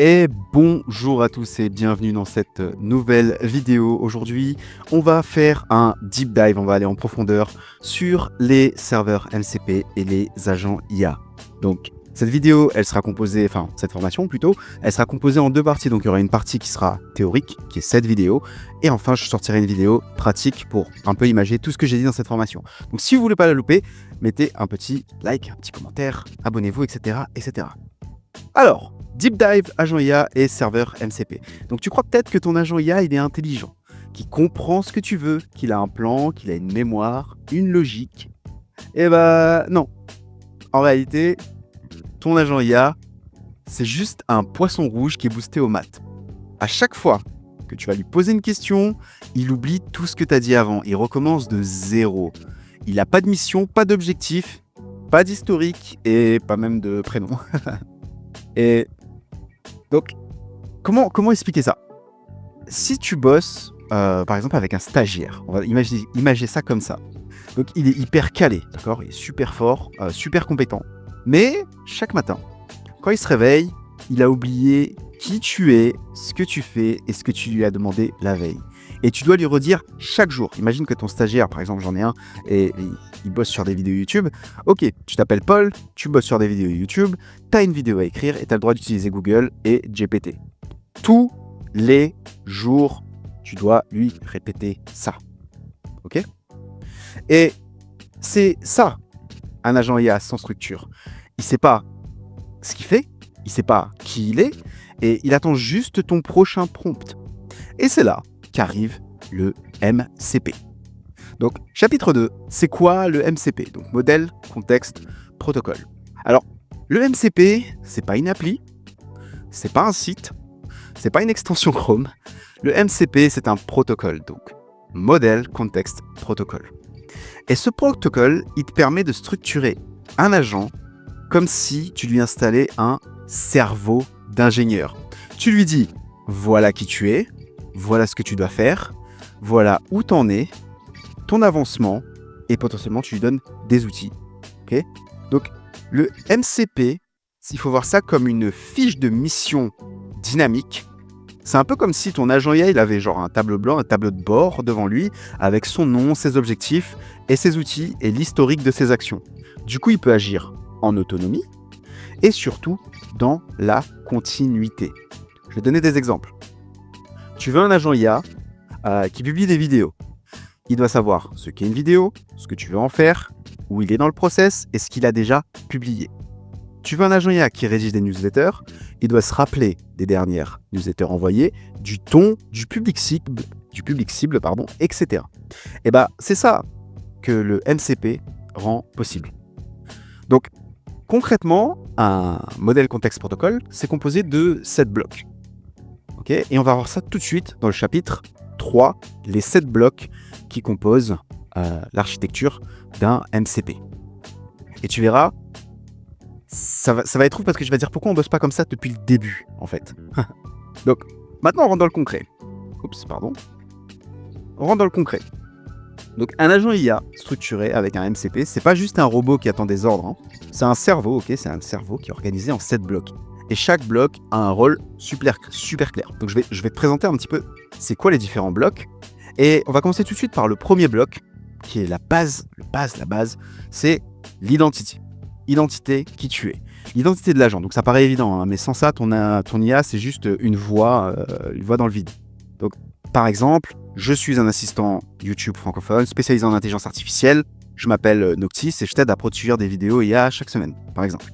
Et bonjour à tous et bienvenue dans cette nouvelle vidéo. Aujourd'hui, on va faire un deep dive, on va aller en profondeur sur les serveurs MCP et les agents IA. Donc, cette vidéo, elle sera composée, enfin, cette formation plutôt, elle sera composée en deux parties. Donc, il y aura une partie qui sera théorique, qui est cette vidéo, et enfin, je sortirai une vidéo pratique pour un peu imager tout ce que j'ai dit dans cette formation. Donc, si vous voulez pas la louper, mettez un petit like, un petit commentaire, abonnez-vous, etc., etc. Alors, Deep Dive, agent IA et serveur MCP. Donc tu crois peut-être que ton agent IA, il est intelligent, qu'il comprend ce que tu veux, qu'il a un plan, qu'il a une mémoire, une logique. Eh ben non. En réalité, ton agent IA, c'est juste un poisson rouge qui est boosté au maths. À chaque fois que tu vas lui poser une question, il oublie tout ce que tu as dit avant. Il recommence de zéro. Il n'a pas de mission, pas d'objectif, pas d'historique et pas même de prénom. Et donc, comment expliquer ça? Si tu bosses, par exemple, avec un stagiaire, on va imaginer ça comme ça. Donc, il est hyper calé, d'accord? Il est super fort, super compétent. Mais chaque matin, quand il se réveille, il a oublié qui tu es, ce que tu fais et ce que tu lui as demandé la veille. Et tu dois lui redire chaque jour. Imagine que ton stagiaire, par exemple, j'en ai un, et il bosse sur des vidéos YouTube. Ok, tu t'appelles Paul, tu bosses sur des vidéos YouTube, tu as une vidéo à écrire et tu as le droit d'utiliser Google et GPT. Tous les jours, tu dois lui répéter ça. Ok? Et c'est ça, un agent IA sans structure. Il ne sait pas ce qu'il fait, il ne sait pas qui il est, et il attend juste ton prochain prompt. Et c'est là qu'arrive le MCP. Donc, chapitre 2, c'est quoi le MCP? Donc, modèle, contexte, protocole. Alors, le MCP, c'est pas une appli, c'est pas un site, c'est pas une extension Chrome. Le MCP, c'est un protocole, donc modèle, contexte, protocole. Et ce protocole, il te permet de structurer un agent comme si tu lui installais un cerveau d'ingénieur. Tu lui dis, voilà qui tu es, voilà ce que tu dois faire, voilà où t'en es, ton avancement, et potentiellement tu lui donnes des outils. Okay? Donc le MCP, il faut voir ça comme une fiche de mission dynamique. C'est un peu comme si ton agent IA, il avait genre un tableau blanc, un tableau de bord devant lui, avec son nom, ses objectifs, et ses outils, et l'historique de ses actions. Du coup, il peut agir en autonomie, et surtout dans la continuité. Je vais donner des exemples. Tu veux un agent IA qui publie des vidéos. Il doit savoir ce qu'est une vidéo, ce que tu veux en faire, où il est dans le process et ce qu'il a déjà publié. Tu veux un agent IA qui rédige des newsletters, il doit se rappeler des dernières newsletters envoyées, du ton, du public cible, etc. Et bah, c'est ça que le MCP rend possible. Donc, concrètement, un modèle contexte protocole, c'est composé de 7 blocs. Okay, et on va voir ça tout de suite dans le chapitre 3, les 7 blocs qui composent l'architecture d'un MCP. Et tu verras, ça va être ouf parce que je vais dire pourquoi on ne bosse pas comme ça depuis le début, en fait. Donc, maintenant, on rentre dans le concret. On rentre dans le concret. Donc, un agent IA structuré avec un MCP, c'est pas juste un robot qui attend des ordres. Hein. C'est un cerveau, ok? C'est un cerveau qui est organisé en 7 blocs. Et chaque bloc a un rôle super clair. Donc, je vais te présenter un petit peu c'est quoi les différents blocs. Et on va commencer tout de suite par le premier bloc, qui est la base, c'est l'identité. Identité, qui tu es. L'identité de l'agent. Donc, ça paraît évident, hein, mais sans ça, ton IA, c'est juste une voix dans le vide. Donc, par exemple, je suis un assistant YouTube francophone spécialisé en intelligence artificielle. Je m'appelle Noctis et je t'aide à produire des vidéos IA chaque semaine, par exemple.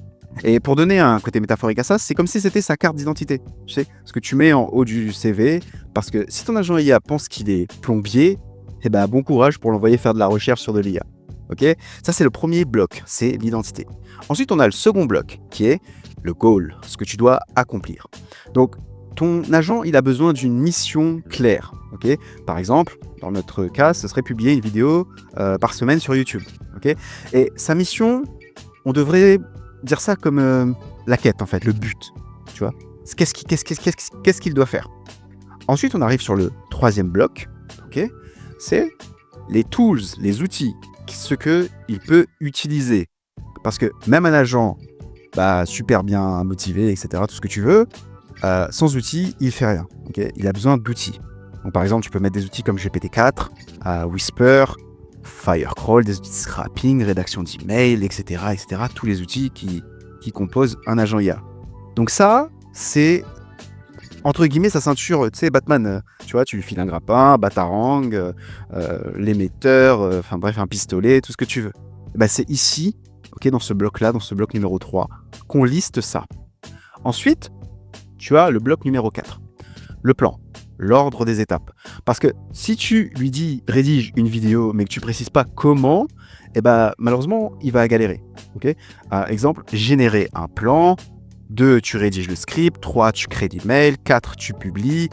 Et pour donner un côté métaphorique à ça, c'est comme si c'était sa carte d'identité. Tu sais, ce que tu mets en haut du CV, parce que si ton agent IA pense qu'il est plombier, eh ben bon courage pour l'envoyer faire de la recherche sur de l'IA. Ok? Ça, c'est le premier bloc, c'est l'identité. Ensuite, on a le second bloc, qui est le goal, ce que tu dois accomplir. Donc, ton agent, il a besoin d'une mission claire. Okay, par exemple, dans notre cas, ce serait publier une vidéo par semaine sur YouTube. Okay, et sa mission, on devrait dire ça comme la quête, en fait, le but. Tu vois, qu'est-ce qu'il doit faire? Ensuite, on arrive sur le troisième bloc. Okay, c'est les tools, les outils, ce qu'il peut utiliser. Parce que même un agent super bien motivé, etc., tout ce que tu veux, Sans outils, il fait rien. Okay, il a besoin d'outils. Donc, par exemple, tu peux mettre des outils comme GPT-4, Whisper, Firecrawl, des outils de scrapping, rédaction d'email, etc., etc. Tous les outils qui composent un agent IA. Donc ça, c'est entre guillemets sa ceinture, tu sais, Batman. Tu vois, tu lui files un grappin, batarang, l'émetteur, enfin bref, un pistolet, tout ce que tu veux. Bah, c'est ici, ok, dans ce bloc-là, dans ce bloc numéro 3, qu'on liste ça. Ensuite, tu as le bloc numéro 4, le plan, l'ordre des étapes. Parce que si tu lui dis rédige une vidéo, mais que tu précises pas comment, eh ben, malheureusement, il va galérer. Okay, exemple, générer un plan. 2, tu rédiges le script. 3, tu crées l'email. 4, tu publies.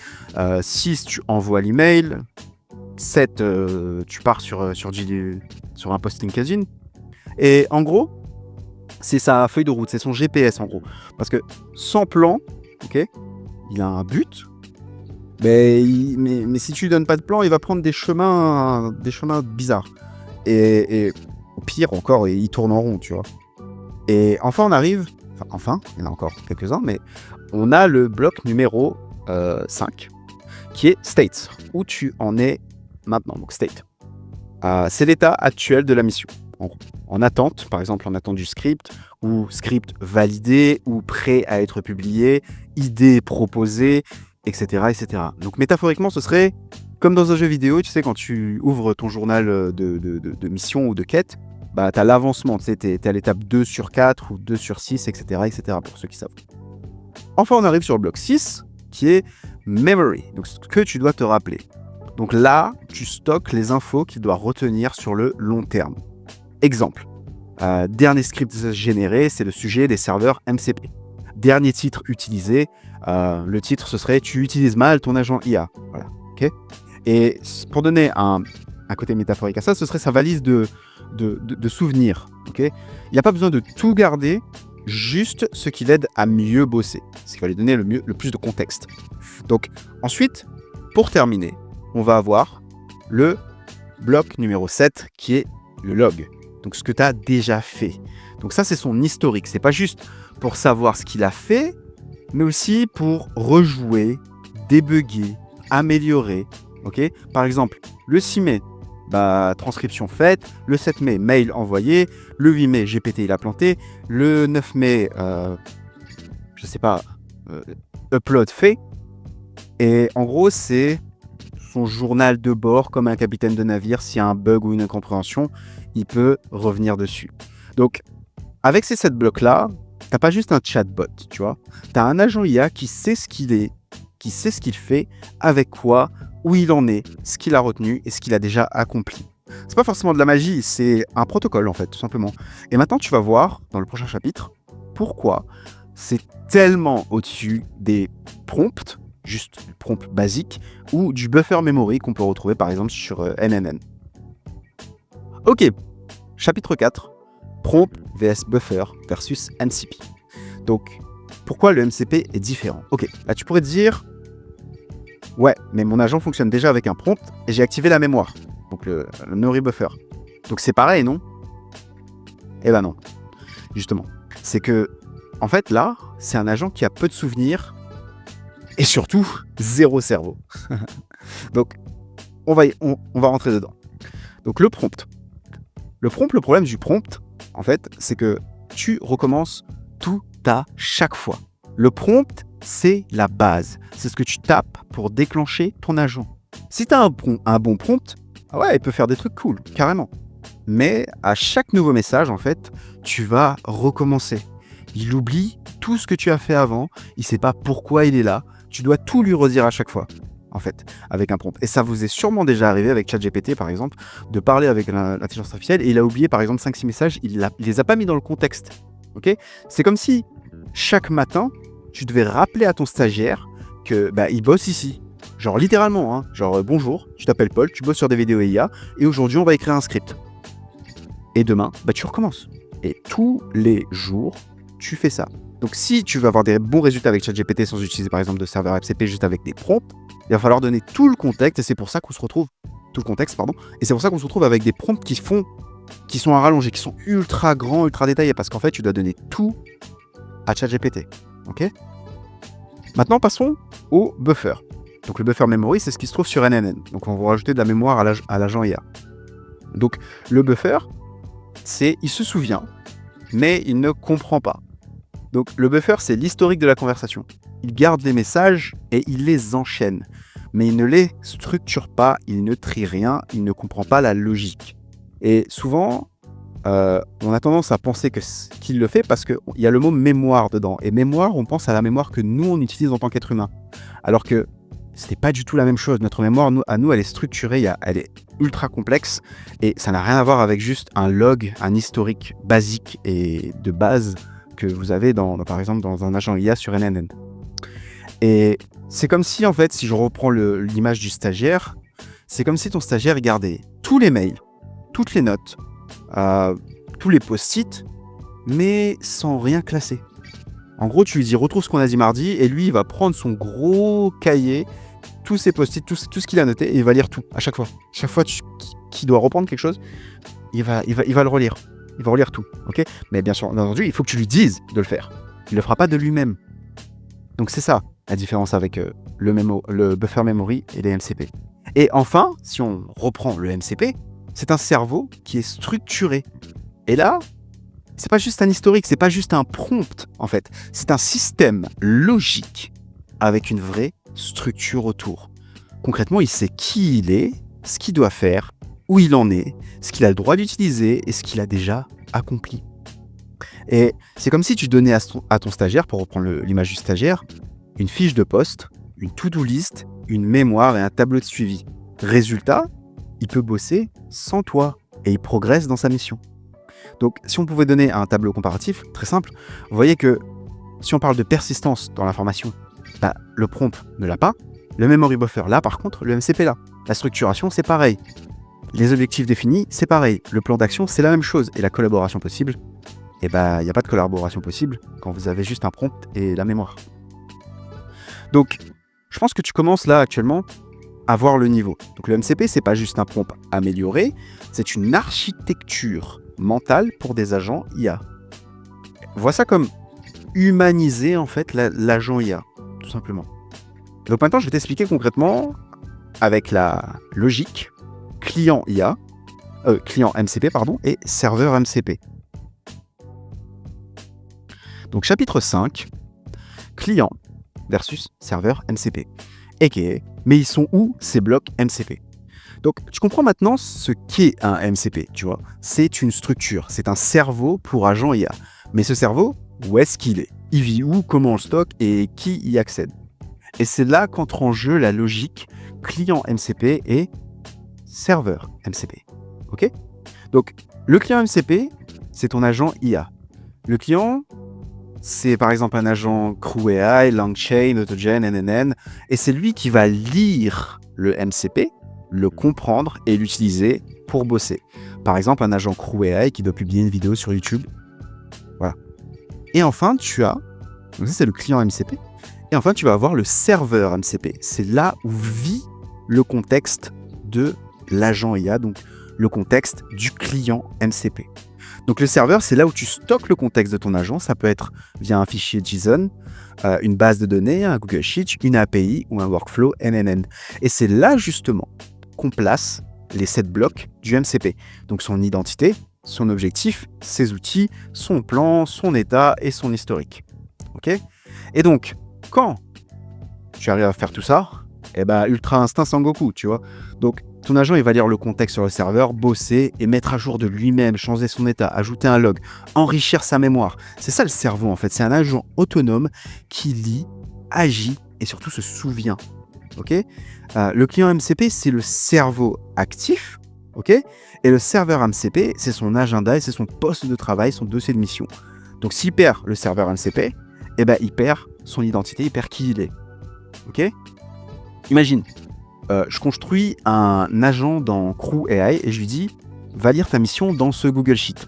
6, tu envoies l'email. 7, tu pars sur un post LinkedIn. Et en gros, c'est sa feuille de route, c'est son GPS en gros. Parce que sans plan, ok, il a un but, mais si tu lui donnes pas de plan, il va prendre des chemins bizarres. Et au pire encore, il tourne en rond, tu vois. Et enfin, on arrive, il y en a encore quelques-uns, mais on a le bloc numéro 5, qui est State, où tu en es maintenant, donc State. C'est l'état actuel de la mission, en gros. En attente, par exemple en attente du script, ou script validé, ou prêt à être publié, idée proposée, etc., etc. Donc métaphoriquement, ce serait comme dans un jeu vidéo, tu sais, quand tu ouvres ton journal de mission ou de quête, bah, tu as l'avancement, tu sais, tu es à l'étape 2 sur 4 ou 2 sur 6, etc., etc., pour ceux qui savent. Enfin, on arrive sur le bloc 6, qui est Memory, donc ce que tu dois te rappeler. Donc là, tu stockes les infos qu'il doit retenir sur le long terme. Exemple, dernier script généré, c'est le sujet des serveurs MCP. Dernier titre utilisé, le titre ce serait « Tu utilises mal ton agent IA ». Voilà, ok. Et pour donner un côté métaphorique à ça, ce serait sa valise de souvenirs. Okay, il n'y a pas besoin de tout garder, juste ce qui l'aide à mieux bosser, ce qui va lui donner le plus de contexte. Donc ensuite, pour terminer, on va avoir le bloc numéro 7 qui est le log. Donc ce que tu as déjà fait. Donc ça, c'est son historique. C'est pas juste pour savoir ce qu'il a fait, mais aussi pour rejouer, débugger, améliorer. Okay, par exemple, le 6 mai, transcription faite. Le 7 mai, mail envoyé. Le 8 mai, GPT il a planté. Le 9 mai, upload fait. Et en gros, c'est son journal de bord comme un capitaine de navire. S'il y a un bug ou une incompréhension, il peut revenir dessus. Donc, avec ces 7 blocs-là, t'as pas juste un chatbot, tu vois. T'as un agent IA qui sait ce qu'il est, qui sait ce qu'il fait, avec quoi, où il en est, ce qu'il a retenu et ce qu'il a déjà accompli. C'est pas forcément de la magie, c'est un protocole en fait, tout simplement. Et maintenant, tu vas voir, dans le prochain chapitre, pourquoi c'est tellement au-dessus des prompts, juste du prompt basique, ou du buffer memory qu'on peut retrouver par exemple sur NNN. Ok, chapitre 4, prompt vs buffer versus MCP. Donc, pourquoi le MCP est différent? Ok, là tu pourrais te dire, ouais, mais mon agent fonctionne déjà avec un prompt et j'ai activé la mémoire, donc le memory buffer. Donc c'est pareil, non? Eh ben non, justement. C'est que, en fait, là, c'est un agent qui a peu de souvenirs et surtout zéro cerveau. Donc, on va rentrer dedans. Donc le prompt. Le problème du prompt, en fait, c'est que tu recommences tout à chaque fois. Le prompt, c'est la base. C'est ce que tu tapes pour déclencher ton agent. Si tu as un bon prompt, ouais, il peut faire des trucs cool, carrément. Mais à chaque nouveau message, en fait, tu vas recommencer. Il oublie tout ce que tu as fait avant, il ne sait pas pourquoi il est là. Tu dois tout lui redire à chaque fois, en fait, avec un prompt. Et ça vous est sûrement déjà arrivé avec ChatGPT, par exemple, de parler avec l'intelligence artificielle et il a oublié, par exemple, 5-6 messages, il les a pas mis dans le contexte. Okay, c'est comme si, chaque matin, tu devais rappeler à ton stagiaire que il bosse ici. Genre littéralement, hein. Genre bonjour, tu t'appelles Paul, tu bosses sur des vidéos IA et aujourd'hui on va écrire un script. Et demain, tu recommences. Et tous les jours, tu fais ça. Donc si tu veux avoir des bons résultats avec ChatGPT sans utiliser par exemple de serveur MCP juste avec des prompts, il va falloir donner tout le contexte et c'est pour ça qu'on se retrouve et c'est pour ça qu'on se retrouve avec des prompts qui sont à rallonger, qui sont ultra grands, ultra détaillés parce qu'en fait tu dois donner tout à ChatGPT. Ok? Maintenant, passons au buffer. Donc le buffer memory, c'est ce qui se trouve sur NNN. Donc on va rajouter de la mémoire à l'agent IA. Donc le buffer, il se souvient, mais il ne comprend pas. Donc le buffer, c'est l'historique de la conversation. Il garde les messages et il les enchaîne. Mais il ne les structure pas, il ne trie rien, il ne comprend pas la logique. Et souvent, on a tendance à penser qu'il le fait parce qu'il y a le mot mémoire dedans. Et mémoire, on pense à la mémoire que nous, on utilise en tant qu'être humain. Alors que ce n'est pas du tout la même chose. Notre mémoire, elle est structurée, elle est ultra complexe. Et ça n'a rien à voir avec juste un log, un historique basique et de base que vous avez, par exemple, dans un agent IA sur NNN. Et c'est comme si, en fait, si je reprends l'image du stagiaire, c'est comme si ton stagiaire gardait tous les mails, toutes les notes, tous les post-it, mais sans rien classer. En gros, tu lui dis retrouve ce qu'on a dit mardi, et lui, il va prendre son gros cahier, tous ses post-it, tout ce qu'il a noté, et il va lire tout à chaque fois. Chaque fois qu'il doit reprendre quelque chose, il va le relire. Il va relire tout, ok ? Mais bien sûr, entendu, il faut que tu lui dises de le faire. Il le fera pas de lui-même. Donc c'est ça la différence avec le buffer memory et les MCP. Et enfin, si on reprend le MCP, c'est un cerveau qui est structuré. Et là, c'est pas juste un historique, c'est pas juste un prompt en fait. C'est un système logique avec une vraie structure autour. Concrètement, il sait qui il est, ce qu'il doit faire, où il en est, ce qu'il a le droit d'utiliser et ce qu'il a déjà accompli. Et c'est comme si tu donnais à ton stagiaire, pour reprendre l'image du stagiaire, une fiche de poste, une to-do list, une mémoire et un tableau de suivi. Résultat, il peut bosser sans toi et il progresse dans sa mission. Donc, si on pouvait donner un tableau comparatif, très simple, vous voyez que si on parle de persistance dans l'information, le prompt ne l'a pas, le memory buffer là, par contre, le MCP là. La structuration, c'est pareil. Les objectifs définis, c'est pareil. Le plan d'action, c'est la même chose. Et la collaboration possible, il n'y a pas de collaboration possible quand vous avez juste un prompt et la mémoire. Donc, je pense que tu commences là actuellement à voir le niveau. Donc le MCP, c'est pas juste un prompt amélioré, c'est une architecture mentale pour des agents IA. Vois ça comme humaniser en fait l'agent IA, tout simplement. Donc maintenant, je vais t'expliquer concrètement avec la logique client IA, client MCP pardon, et serveur MCP. Donc chapitre 5, client versus serveur MCP. Mais ils sont où ces blocs MCP? Donc tu comprends maintenant ce qu'est un MCP, tu vois. C'est une structure, c'est un cerveau pour agent IA. Mais ce cerveau, où est-ce qu'il est? Il vit où, comment on le stocke et qui y accède? Et c'est là qu'entre en jeu la logique client MCP et serveur MCP. Ok? Donc le client MCP, c'est ton agent IA. Le client, c'est par exemple un agent CrewAI, LangChain, Autogen, NNN, et c'est lui qui va lire le MCP, le comprendre et l'utiliser pour bosser. Par exemple, un agent CrewAI qui doit publier une vidéo sur YouTube. Voilà. Et enfin, donc ça c'est le client MCP, et enfin tu vas avoir le serveur MCP. C'est là où vit le contexte de l'agent IA, donc le contexte du client MCP. Donc le serveur, c'est là où tu stockes le contexte de ton agent. Ça peut être via un fichier JSON, une base de données, un Google Sheet, une API ou un workflow NNN. Et c'est là justement qu'on place les 7 blocs du MCP. Donc son identité, son objectif, ses outils, son plan, son état et son historique. Ok ? Et donc, quand tu arrives à faire tout ça, ultra instinct Sangoku, tu vois. Donc ton agent, il va lire le contexte sur le serveur, bosser et mettre à jour de lui-même, changer son état, ajouter un log, enrichir sa mémoire. C'est ça le cerveau en fait, c'est un agent autonome qui lit, agit et surtout se souvient. Ok ? Le client MCP, c'est le cerveau actif, ok ? Et le serveur MCP, c'est son agenda et c'est son poste de travail, son dossier de mission. Donc s'il perd le serveur MCP, il perd son identité, il perd qui il est. Ok ? Imagine. Je construis un agent dans CrewAI et je lui dis « Va lire ta mission dans ce Google Sheet.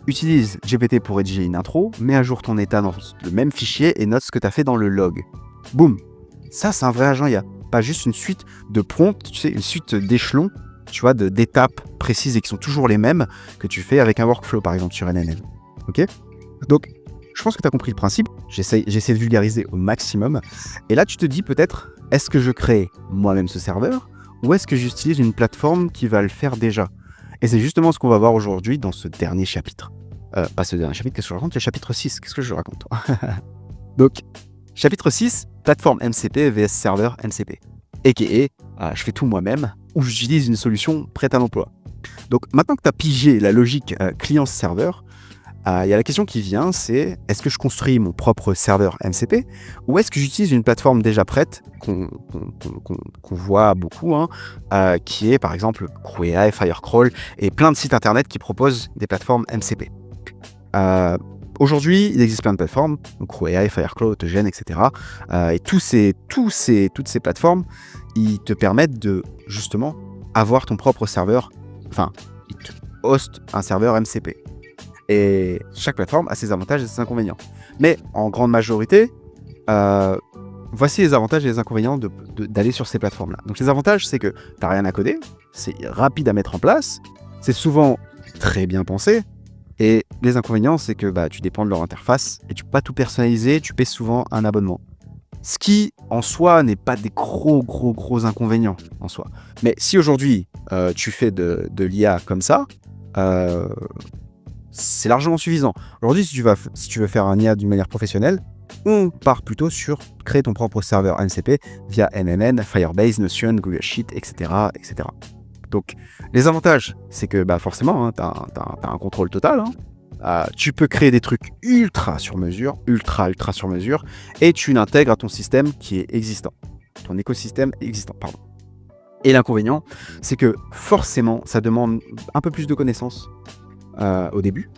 Utilise GPT pour rédiger une intro, mets à jour ton état dans le même fichier et note ce que tu as fait dans le log. » Boum. Ça, c'est un vrai agent IA. Pas juste une suite de prompts, tu sais, une suite d'échelons, tu vois, d'étapes précises et qui sont toujours les mêmes que tu fais avec un workflow, par exemple, sur NNN. Ok ? Donc, je pense que tu as compris le principe. J'essaie de vulgariser au maximum. Et là, tu te dis peut-être, est-ce que je crée moi-même ce serveur ou est-ce que j'utilise une plateforme qui va le faire déjà? Et c'est justement ce qu'on va voir aujourd'hui dans ce dernier chapitre. Pas ce dernier chapitre, qu'est-ce que je raconte? Le chapitre 6, qu'est-ce que je raconte toi? Donc, chapitre 6, plateforme MCP vs serveur MCP. A.k.a. je fais tout moi-même ou j'utilise une solution prête à l'emploi. Donc maintenant que tu as pigé la logique client-serveur, il y a la question qui vient, c'est est-ce que je construis mon propre serveur MCP ou est-ce que j'utilise une plateforme déjà prête qu'on voit beaucoup, qui est par exemple CrewAI, Firecrawl et plein de sites internet qui proposent des plateformes MCP. Aujourd'hui, il existe plein de plateformes, donc CrewAI, Firecrawl, Autogène, etc. Et toutes ces plateformes, ils te permettent de justement avoir ton propre serveur, enfin, ils te hostent un serveur MCP. Et chaque plateforme a ses avantages et ses inconvénients. Mais en grande majorité, voici les avantages et les inconvénients d'aller sur ces plateformes-là. Donc les avantages, c'est que tu n'as rien à coder, c'est rapide à mettre en place, c'est souvent très bien pensé. Et les inconvénients, c'est que tu dépends de leur interface et tu peux pas tout personnaliser, tu paies souvent un abonnement. Ce qui, en soi, n'est pas des gros inconvénients, en soi. Mais si aujourd'hui, tu fais de l'IA comme ça, c'est largement suffisant. Aujourd'hui, si tu veux faire un IA d'une manière professionnelle, on part plutôt sur créer ton propre serveur MCP via NNN, Firebase, Notion, Google Sheet, etc. etc. Donc, les avantages, c'est que forcément, tu as un contrôle total. Tu peux créer des trucs ultra sur mesure, ultra sur mesure, et tu l'intègres à ton système qui est existant, ton écosystème existant, pardon. Et l'inconvénient, c'est que forcément, ça demande un peu plus de connaissances au début,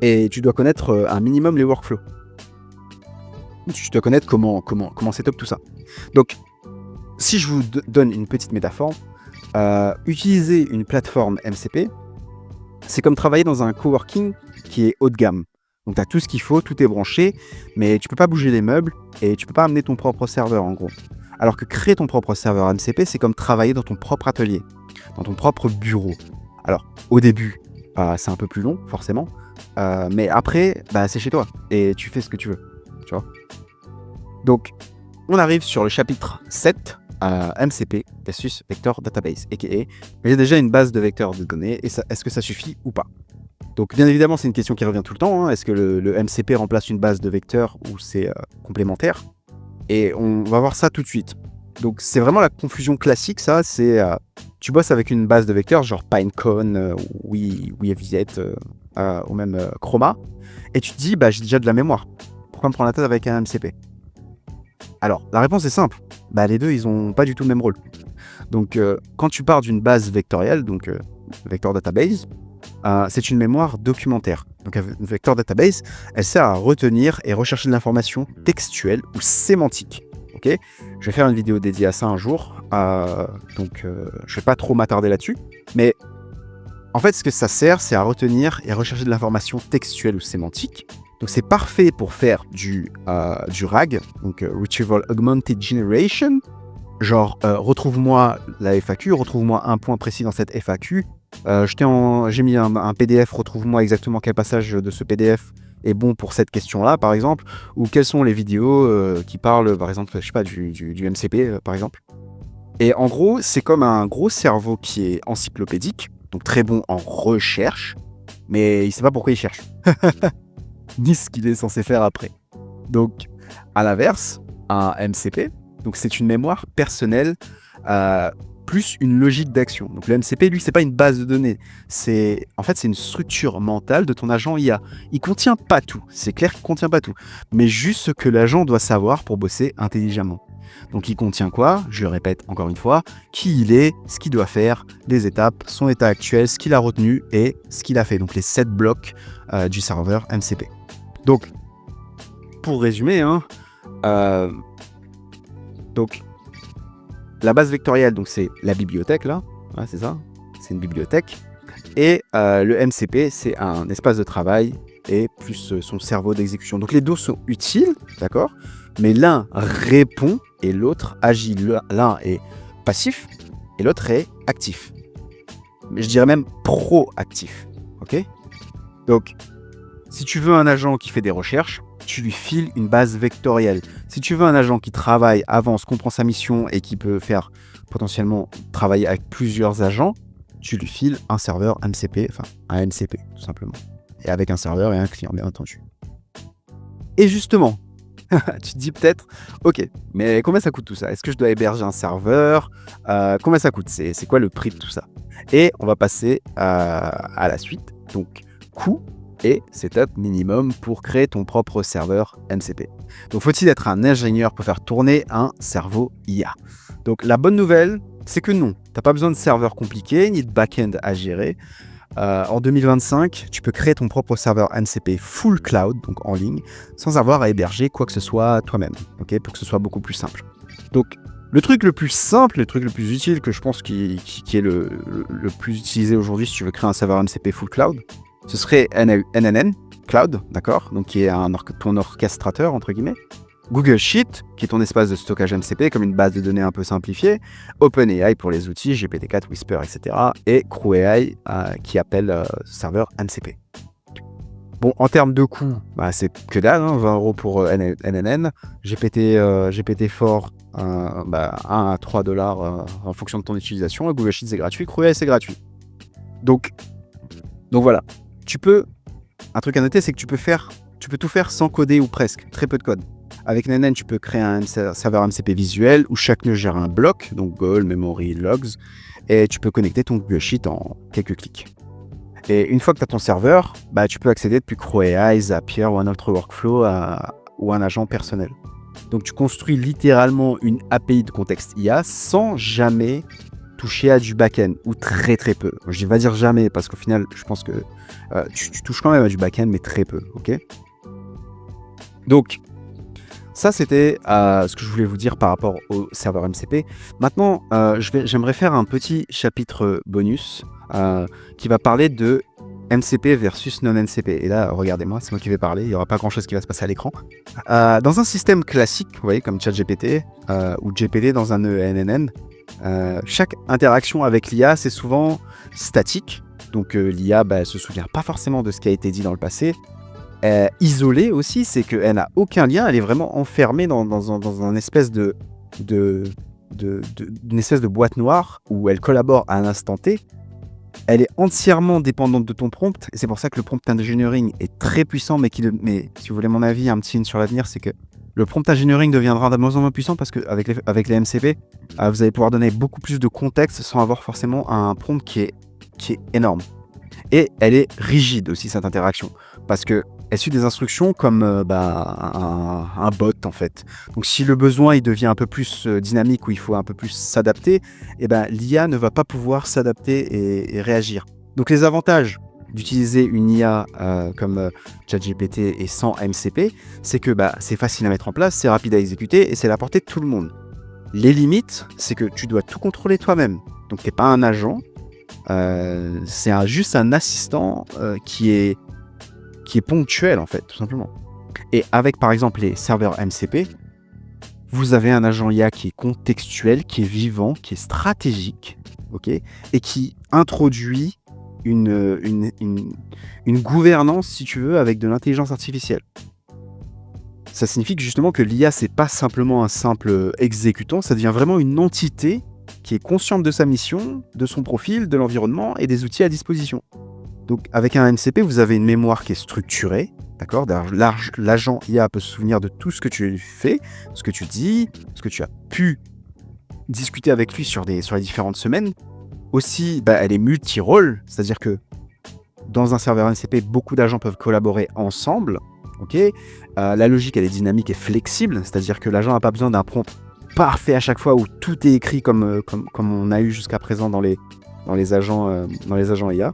et tu dois connaître un minimum les workflows. Tu dois connaître comment setup tout ça. Donc, si je vous donne une petite métaphore, utiliser une plateforme MCP, c'est comme travailler dans un coworking qui est haut de gamme. Donc tu as tout ce qu'il faut, tout est branché, mais tu peux pas bouger les meubles et tu peux pas amener ton propre serveur en gros. Alors que créer ton propre serveur MCP, c'est comme travailler dans ton propre atelier, dans ton propre bureau. Alors au début, c'est un peu plus long forcément, mais après, c'est chez toi et tu fais ce que tu veux. Tu vois. Donc on arrive sur le chapitre 7. MCP versus Vector Database, a.k.a. il y a déjà une base de vecteurs de données, et est-ce que ça suffit ou pas? Donc bien évidemment, c'est une question qui revient tout le temps, Est-ce que le MCP remplace une base de vecteurs ou c'est complémentaire? Et on va voir ça tout de suite. Donc c'est vraiment la confusion classique, ça, c'est tu bosses avec une base de vecteurs, genre Pinecone, Weaviate, ou même Chroma, et tu te dis, j'ai déjà de la mémoire. Pourquoi me prendre la tête avec un MCP? Alors, la réponse est simple. Les deux, ils n'ont pas du tout le même rôle. Donc, quand tu pars d'une base vectorielle, donc Vector Database, c'est une mémoire documentaire. Donc, une Vector Database, elle sert à retenir et rechercher de l'information textuelle ou sémantique. Okay, je vais faire une vidéo dédiée à ça un jour, donc je ne vais pas trop m'attarder là-dessus. Mais en fait, ce que ça sert, c'est à retenir et à rechercher de l'information textuelle ou sémantique. Donc c'est parfait pour faire du RAG, donc Retrieval Augmented Generation, genre retrouve-moi la FAQ, retrouve-moi un point précis dans cette FAQ, j'ai mis un PDF, retrouve-moi exactement quel passage de ce PDF est bon pour cette question-là, par exemple, ou quelles sont les vidéos qui parlent, par exemple, je sais pas, du MCP, par exemple. Et en gros, c'est comme un gros cerveau qui est encyclopédique, donc très bon en recherche, mais il sait pas pourquoi il cherche. Ni ce qu'il est censé faire après. Donc, à l'inverse, un MCP, donc c'est une mémoire personnelle plus une logique d'action. Donc le MCP, lui, c'est pas une base de données. En fait, c'est une structure mentale de ton agent IA. Il contient pas tout. C'est clair qu'il contient pas tout, mais juste ce que l'agent doit savoir pour bosser intelligemment. Donc il contient quoi? Je le répète encore une fois, qui il est, ce qu'il doit faire, les étapes, son état actuel, ce qu'il a retenu et ce qu'il a fait. Donc les 7 blocs du serveur MCP. Donc, pour résumer, donc la base vectorielle, donc c'est la bibliothèque là, c'est ça, c'est une bibliothèque, et le MCP c'est un espace de travail et plus son cerveau d'exécution. Donc les deux sont utiles, d'accord, mais l'un répond et l'autre agit. L'un est passif et l'autre est actif. Mais je dirais même proactif, ok. Donc Si tu veux un agent qui fait des recherches, tu lui files une base vectorielle. Si tu veux un agent qui travaille, avance, comprend sa mission et qui peut faire potentiellement travailler avec plusieurs agents, tu lui files un serveur MCP, enfin un NCP tout simplement. Et avec un serveur et un client, bien entendu. Et justement, tu te dis peut-être, ok, mais combien ça coûte tout ça? Est-ce que je dois héberger un serveur? Combien ça coûte? C'est quoi le prix de tout ça? Et on va passer à la suite. Donc, coût et setup minimum pour créer ton propre serveur MCP. Donc, faut-il être un ingénieur pour faire tourner un cerveau IA? Donc, la bonne nouvelle, c'est que non, tu n'as pas besoin de serveur compliqué ni de back-end à gérer. En 2025, tu peux créer ton propre serveur MCP full cloud, donc en ligne, sans avoir à héberger quoi que ce soit toi-même, ok, pour que ce soit beaucoup plus simple. Donc, le truc le plus simple, le truc le plus utile que je pense qui est le plus utilisé aujourd'hui si tu veux créer un serveur MCP full cloud, ce serait NNN Cloud, d'accord, donc qui est ton orchestrateur, entre guillemets. Google Sheet, qui est ton espace de stockage MCP, comme une base de données un peu simplifiée, OpenAI pour les outils, GPT-4, Whisper, etc. Et CrewAI qui appelle serveur MCP. Bon, en termes de coût, c'est que dalle, 20 € pour NNN. GPT-4, 1 à 3 $ en fonction de ton utilisation. Et Google Sheet, c'est gratuit. CrewAI, c'est gratuit. Donc voilà. Un truc à noter, c'est que tu peux tout faire sans coder ou presque. Très peu de code. Avec NNN, tu peux créer un serveur MCP visuel où chaque nœud gère un bloc, donc goal, memory, logs, et tu peux connecter ton Google Sheet en quelques clics. Et une fois que tu as ton serveur, tu peux accéder depuis CrewAI, Zapier ou un autre workflow ou un agent personnel. Donc tu construis littéralement une API de contexte IA sans jamais toucher à du back-end, ou très très peu. Je ne vais pas dire jamais, parce qu'au final, je pense que tu touches quand même à du back-end, mais très peu, ok? Donc, ça, c'était ce que je voulais vous dire par rapport au serveur MCP. Maintenant, j'aimerais faire un petit chapitre bonus qui va parler de MCP versus non-MCP. Et là, regardez-moi, c'est moi qui vais parler. Il n'y aura pas grand-chose qui va se passer à l'écran. Dans un système classique, vous voyez, comme ChatGPT ou GPT dans un NNN, chaque interaction avec l'IA, c'est souvent statique. Donc l'IA ne se souvient pas forcément de ce qui a été dit dans le passé. Isolée aussi, c'est qu'elle n'a aucun lien, elle est vraiment enfermée dans un espèce d'une espèce de boîte noire où elle collabore à un instant T. Elle est entièrement dépendante de ton prompt, et c'est pour ça que le prompt engineering est très puissant, mais si vous voulez mon avis, un petit hint sur l'avenir, c'est que le prompt engineering deviendra de moins en moins puissant parce qu'avec les MCP, vous allez pouvoir donner beaucoup plus de contexte sans avoir forcément un prompt qui est énorme. Et elle est rigide aussi, cette interaction, parce que elle suit des instructions comme un bot en fait. Donc si le besoin il devient un peu plus dynamique ou il faut un peu plus s'adapter, l'IA ne va pas pouvoir s'adapter et réagir. Donc les avantages d'utiliser une IA comme ChatGPT et sans MCP, c'est que c'est facile à mettre en place, c'est rapide à exécuter et c'est à la portée de tout le monde. Les limites, c'est que tu dois tout contrôler toi-même. Donc t'es pas un agent, c'est juste un assistant qui est ponctuel en fait, tout simplement. Et avec par exemple les serveurs MCP, vous avez un agent IA qui est contextuel, qui est vivant, qui est stratégique, ok, et qui introduit une gouvernance, si tu veux, avec de l'intelligence artificielle. Ça signifie que justement que l'IA, c'est pas simplement un simple exécutant, ça devient vraiment une entité qui est consciente de sa mission, de son profil, de l'environnement et des outils à disposition. Donc avec un MCP, vous avez une mémoire qui est structurée, d'accord? L'agent IA peut se souvenir de tout ce que tu fais, ce que tu dis, ce que tu as pu discuter avec lui sur les différentes semaines. Aussi, elle est multi-rôle, c'est-à-dire que dans un serveur MCP, beaucoup d'agents peuvent collaborer ensemble. Okay, la logique, elle est dynamique et flexible, c'est-à-dire que l'agent n'a pas besoin d'un prompt parfait à chaque fois où tout est écrit comme on a eu jusqu'à présent dans les agents IA.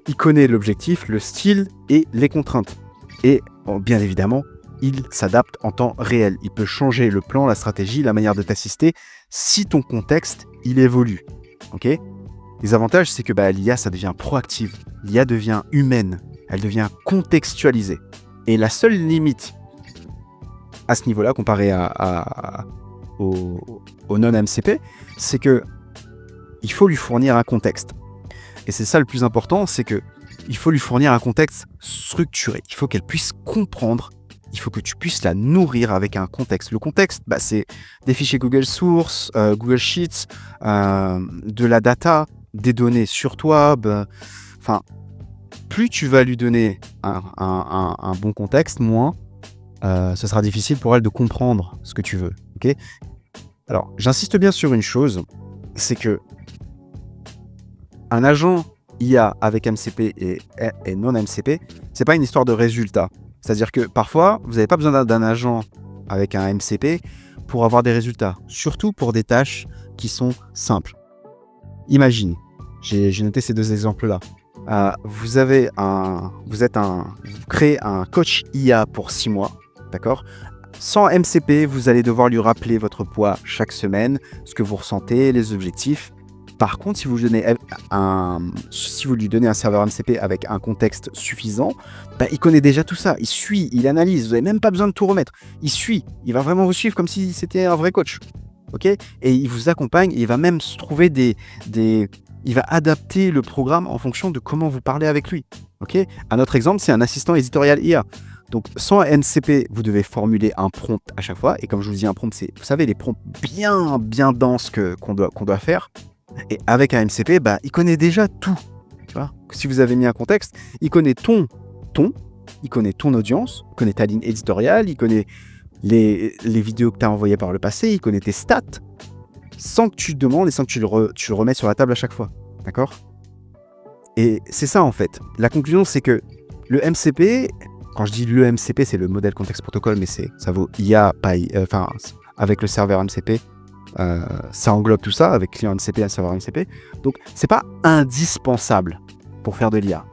Il connaît l'objectif, le style et les contraintes. Et bien évidemment, il s'adapte en temps réel. Il peut changer le plan, la stratégie, la manière de t'assister si ton contexte, il évolue. Okay, les avantages, c'est que l'IA, ça devient proactive. L'IA devient humaine. Elle devient contextualisée. Et la seule limite à ce niveau-là, comparé au non-MCP, c'est que il faut lui fournir un contexte. Et c'est ça le plus important, c'est que il faut lui fournir un contexte structuré. Il faut qu'elle puisse comprendre. Il faut que tu puisses la nourrir avec un contexte. Le contexte, c'est des fichiers Google Source, Google Sheets, de la data, des données sur toi. Enfin, plus tu vas lui donner un bon contexte, moins ce sera difficile pour elle de comprendre ce que tu veux. Ok. Alors, j'insiste bien sur une chose, c'est que un agent IA avec MCP et non MCP, c'est pas une histoire de résultat. C'est-à-dire que parfois, vous n'avez pas besoin d'un agent avec un MCP pour avoir des résultats, surtout pour des tâches qui sont simples. Imagine, j'ai noté ces deux exemples-là. Vous créez un coach IA pour 6 mois, d'accord ? Sans MCP, vous allez devoir lui rappeler votre poids chaque semaine, ce que vous ressentez, les objectifs. Par contre, si vous lui donnez un serveur MCP avec un contexte suffisant, il connaît déjà tout ça. Il suit, il analyse. Vous n'avez même pas besoin de tout remettre. Il suit. Il va vraiment vous suivre comme si c'était un vrai coach. Ok ? Et il vous accompagne. Et il va même se trouver il va adapter le programme en fonction de comment vous parlez avec lui. Ok ? Un autre exemple, c'est un assistant éditorial IA. Donc, sans MCP, vous devez formuler un prompt à chaque fois. Et comme je vous dis, un prompt, c'est, vous savez, les prompts bien denses qu'on doit faire. Et avec un MCP, il connaît déjà tout. Tu vois ? Si vous avez mis un contexte, il connaît ton, il connaît ton audience, il connaît ta ligne éditoriale, il connaît les vidéos que tu as envoyées par le passé, il connaît tes stats, sans que tu demandes et sans que tu le remets sur la table à chaque fois. D'accord ? Et c'est ça en fait. La conclusion, c'est que le MCP, quand je dis le MCP, c'est le modèle contexte protocole, mais ça vaut IA, pas avec le serveur MCP. Ça englobe tout ça avec client MCP et un serveur MCP. Donc, c'est pas indispensable pour faire de l'IA.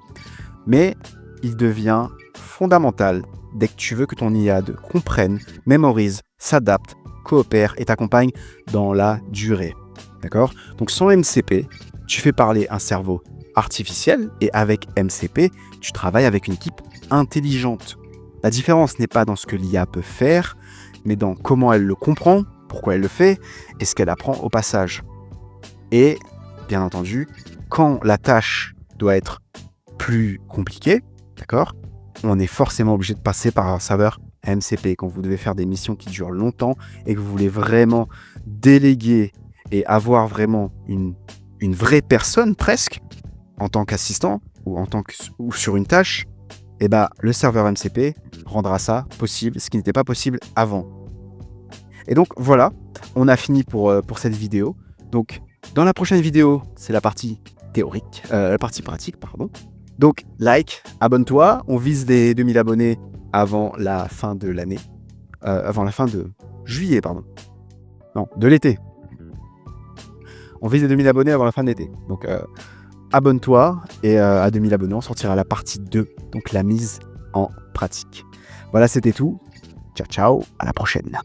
Mais il devient fondamental dès que tu veux que ton IA comprenne, mémorise, s'adapte, coopère et t'accompagne dans la durée. D'accord ? Donc, sans MCP, tu fais parler un cerveau artificiel et avec MCP, tu travailles avec une équipe intelligente. La différence n'est pas dans ce que l'IA peut faire, mais dans comment elle le comprend, pourquoi elle le fait et ce qu'elle apprend au passage. Et, bien entendu, quand la tâche doit être plus compliquée, d'accord, on est forcément obligé de passer par un serveur MCP. Quand vous devez faire des missions qui durent longtemps et que vous voulez vraiment déléguer et avoir vraiment une vraie personne presque en tant qu'assistant ou sur une tâche, le serveur MCP rendra ça possible, ce qui n'était pas possible avant. Et donc voilà, on a fini pour cette vidéo. Donc dans la prochaine vidéo, c'est la partie théorique, la partie pratique, pardon. Donc like, abonne-toi, on vise les 2000 abonnés avant la fin de l'année, avant la fin de juillet, pardon. Non, de l'été. On vise les 2000 abonnés avant la fin de l'été. Donc abonne-toi et à 2000 abonnés, on sortira la partie 2, donc la mise en pratique. Voilà, c'était tout. Ciao, ciao, à la prochaine.